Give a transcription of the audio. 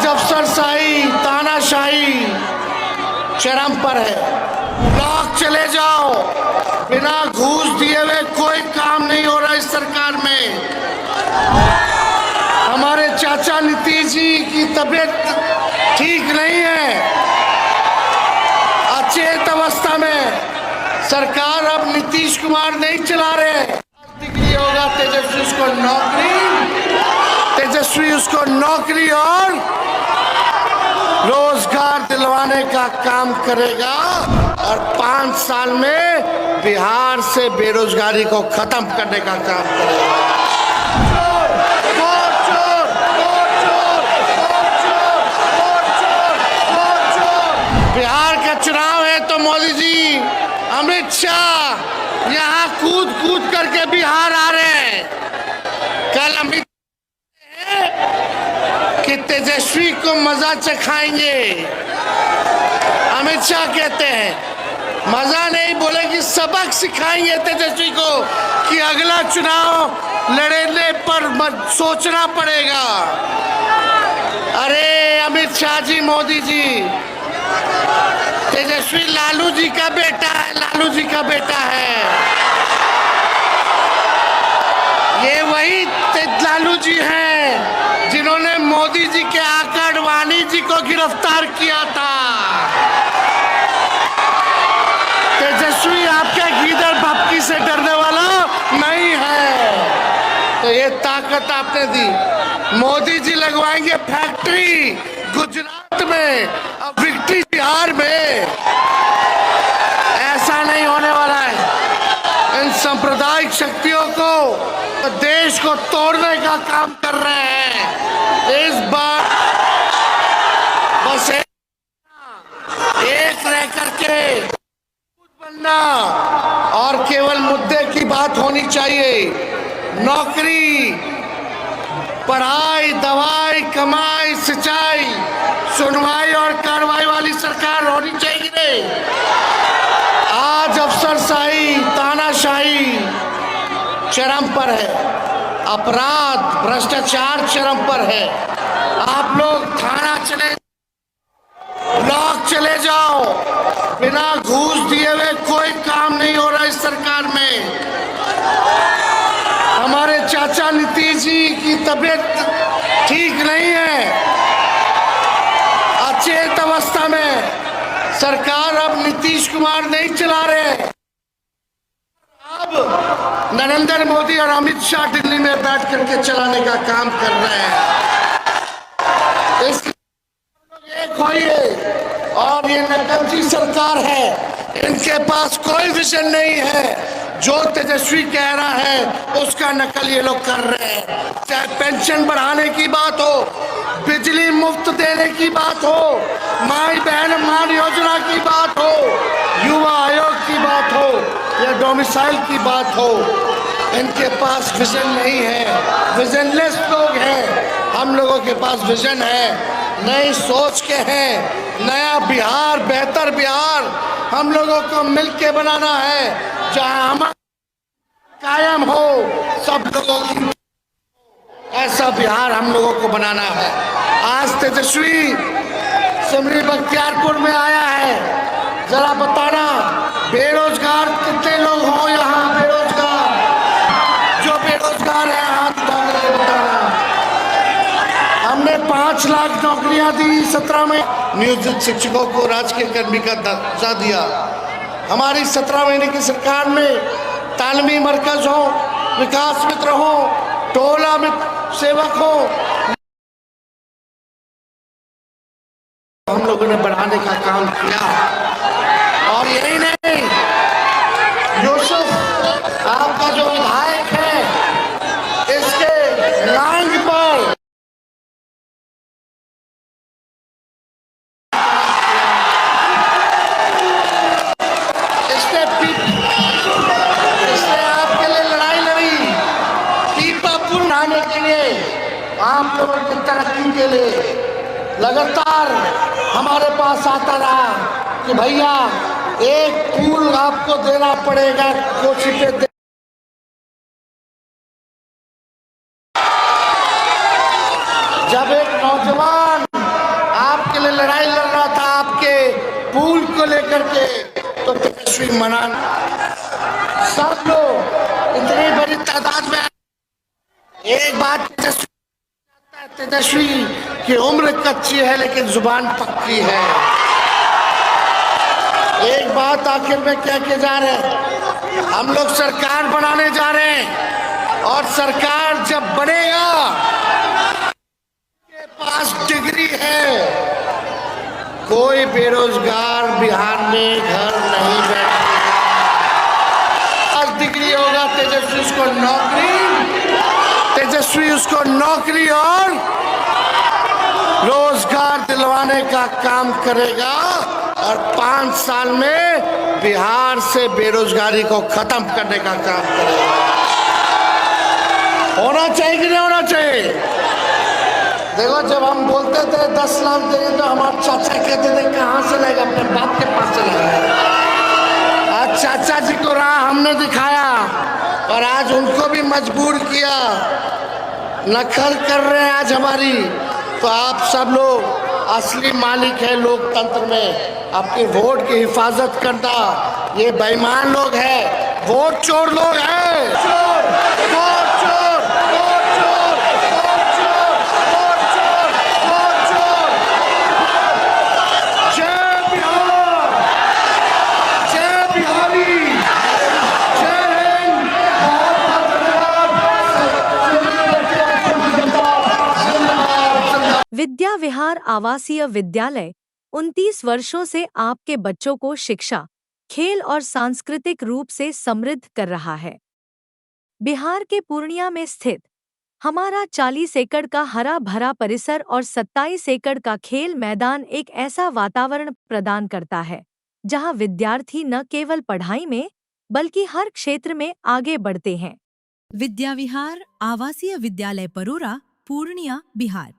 आज अफसरशाही तानाशाही चरम पर है। ब्लॉक चले जाओ, बिना घूस दिए हुए कोई काम नहीं हो रहा इस सरकार में। हमारे चाचा नीतीश जी की तबीयत ठीक नहीं है, अचेत अवस्था में। सरकार अब नीतीश कुमार नहीं चला रहे। डिग्री होगा तेजस्वी उसको नौकरी, तेजस्वी उसको नौकरी और रोजगार दिलवाने का काम करेगा और 5 साल में बिहार से बेरोजगारी को खत्म करने का काम करेगा। बिहार का चुनाव है तो मोदी जी, अमित शाह यहाँ कूद कूद करके बिहार आ रहे हैं। कल अमित कि तेजस्वी को मजा चखाएंगे। अमित शाह कहते हैं मजा नहीं, बोले कि सबक सिखाएंगे तेजस्वी को कि अगला चुनाव लड़ने पर सोचना पड़ेगा। अरे अमित शाह जी, मोदी जी, तेजस्वी लालू जी का बेटा है, लालू जी का बेटा है। ये वही लालू जी हैं जिन्होंने मोदी जी के आका अडवाणी जी को गिरफ्तार किया था। तेजस्वी आपके गीदड़ भपकी से डरने वाला नहीं है। तो ये ताकत आपने दी। मोदी जी लगवाएंगे फैक्ट्री गुजरात में और विक्ट्री बिहार में। ऐसा नहीं होने वाला है। इन सांप्रदायिक शक्तियों को, देश को तोड़ने का काम कर रहे हैं। इस बार बस एक रह करके बनना और केवल मुद्दे की बात होनी चाहिए। नौकरी, पढ़ाई, दवाई, कमाई, सिंचाई, सुनवाई और कार्रवाई वाली सरकार होनी चाहिए। आज अफसरशाही तानाशाही चरम पर है, अपराध भ्रष्टाचार चरम पर है। आप लोग थाना चले, ब्लॉक चले जाओ, बिना घूस दिए हुए कोई काम नहीं हो रहा इस सरकार में। हमारे चाचा नीतीश जी की तबीयत ठीक नहीं है, अचेत अवस्था में। सरकार अब नीतीश कुमार नहीं चला रहे। अब नरेंद्र मोदी और अमित शाह दिल्ली में बैठ करके चलाने का काम कर रहे हैं। एक होइए, और ये नकलची सरकार है, इनके पास कोई विजन नहीं है। जो तेजस्वी कह रहा है उसका नकल ये लोग कर रहे हैं। चाहे पेंशन बढ़ाने की बात हो, बिजली मुफ्त देने की बात हो, माई बहन मान योजना की बात हो, युवा आयोग की बात हो या डोमिसाइल की बात हो, इनके पास विजन नहीं है। विजनलेस लोग हैं। हम लोगों के पास विजन है, नई सोच के हैं। नया बिहार, बेहतर बिहार हम लोगों को मिलके बनाना है, जहां हम कायम हो सब लोगों की। ऐसा बिहार हम लोगों को बनाना है। आज तेजस्वी सिमरी बख्तियारपुर में आया है, जरा बताना बेरोजगार कितने लोग हो यहाँ? बेरोजगार जो बेरोजगार है हाथ उठा करके बताना। हमने 5 लाख नौकरियां दी 17 में, नियोजित शिक्षकों को राजकीय कर्मी का दर्जा दिया। हमारी 17 महीने की सरकार में तालमी मरकज हो, विकास मित्र हो, टोला मित्र सेवक हो, हम लोगों ने बढ़ाने का काम किया। और यही नहीं, यूसुफ आपका जो विधायक है, इसके लांग पर इसने आपके लिए लड़ाई लड़ी, पीपापुर लाने के लिए, आप लोगों की तरक्की के लिए। लगातार हमारे पास आता रहा कि भैया एक पुल आपको देना पड़ेगा कोसी पे। जब एक नौजवान लड़ाई लड़ रहा था आपके पुल को लेकर के, तो तेजस्वी मना, सब लोग इतनी बड़ी तादाद में। एक बात तेजस्वी की उम्र कच्ची है लेकिन जुबान पक्की है। एक बात आखिर में कह के जा रहे हैं, हम लोग सरकार बनाने जा रहे हैं और सरकार जब बनेगा, के पास डिग्री है, कोई बेरोजगार बिहार में घर नहीं बैठेगा। आज डिग्री होगा, तेजस्वी उसको नौकरी और रोजगार दिलवाने का काम करेगा और 5 साल में बिहार से बेरोजगारी को खत्म करने का काम करेगा। होना चाहिए कि नहीं होना चाहिए? देखो, जब हम बोलते थे 10 लाख देंगे तो हमारे चाचा कहते थे कहाँ से लाएगा, अपने बाप के पास से लाएगा। आज चाचा जी को राह हमने दिखाया और आज उनको भी मजबूर किया। नकल कर रहे हैं आज हमारी, तो आप सब लोग असली मालिक है लोकतंत्र में, अपनी वोट की हिफाजत करना। ये बेईमान लोग हैं, वोट चोर लोग हैं, वोट चोर, वोट चोर, वोट चोर, वोट चोर, वोट चोर। जय बिहार, जय बिहारी, जय हिंद। विद्या विहार आवासीय विद्यालय 29 वर्षों से आपके बच्चों को शिक्षा, खेल और सांस्कृतिक रूप से समृद्ध कर रहा है। बिहार के पूर्णिया में स्थित हमारा 40 एकड़ का हरा भरा परिसर और 27 एकड़ का खेल मैदान एक ऐसा वातावरण प्रदान करता है जहां विद्यार्थी न केवल पढ़ाई में बल्कि हर क्षेत्र में आगे बढ़ते हैं। विद्या विहार आवासीय विद्यालय परोरा, पूर्णिया, बिहार।